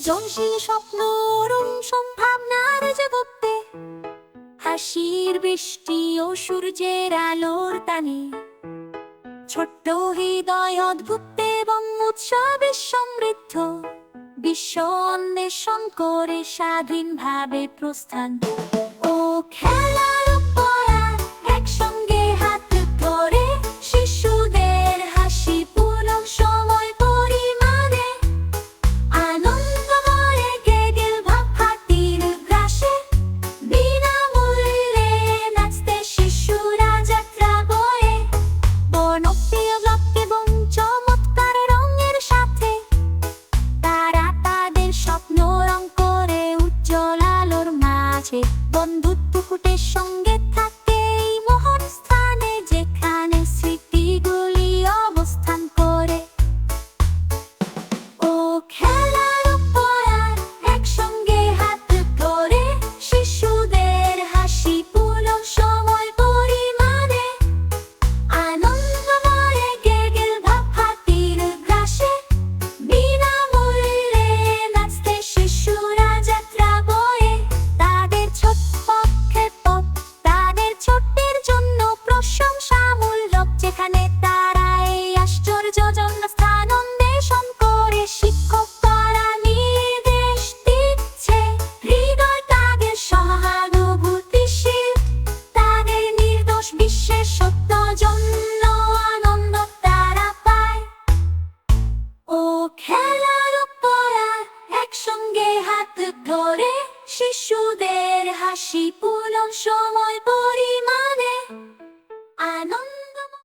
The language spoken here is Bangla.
সৃজনশীল স্বপ্ন অরুণ সম্ভাবনার জগতে, হাসির বৃষ্টি ও সূর্যের আলোর টানে, ছোট্ট হৃদয় অদ্ভুত এবং উৎসবে সমৃদ্ধ, বিশ্ব অন্বেষণ করে স্বাধীনভাবে প্রস্থান। ও খেলার পড়ার একসঙ্গে হাত ধরে, শিশুদের হাসি পুলক সময় পরিমাণে, আনন্দময় গেগেল ভাব হাতির গ্রাসে, বিনামূল্যে নাচতে শিশুরা যাত্রা বয়ে, বর্ণপ্রিয় ব্লক এবং চমৎকার রঙের সাথে তারা তাদের স্বপ্ন রং করে উজ্জ্বল আলোর মাঝে। বন্ধুত্ব ফুটে সঙ্গে থাকে এই মহান স্থানে, যেখানে স্মৃতিগুলি অবস্থান করে। ও খেলার পড়ার একসঙ্গে হাত ধরে, শিশুদের হাসি পুলক সময় পরিমাণে, আনন্দময় গেগেল ভাব হাতির গ্রাসে, বিনামূল্যে নাচতে শিশুরা যাত্রা বয়ে, তাদের ছোট্ট পক্ষে পথ, তাদের ছোট্টের জন্য প্রশংসামূলক, যেখানে তারা এই আশ্চর্যজনক স্থান অন্বেষণ করে। শিক্ষক তারা নির্দেশ দিচ্ছে, হৃদয় তাদের সহানুভূতিশীল, তাদের নির্দোষ বিশ্বের সত্য জন্য আনন্দ তারা পায়। ও খেলার পড়ার একসঙ্গে হাত ধরে, শিশুদের হাসি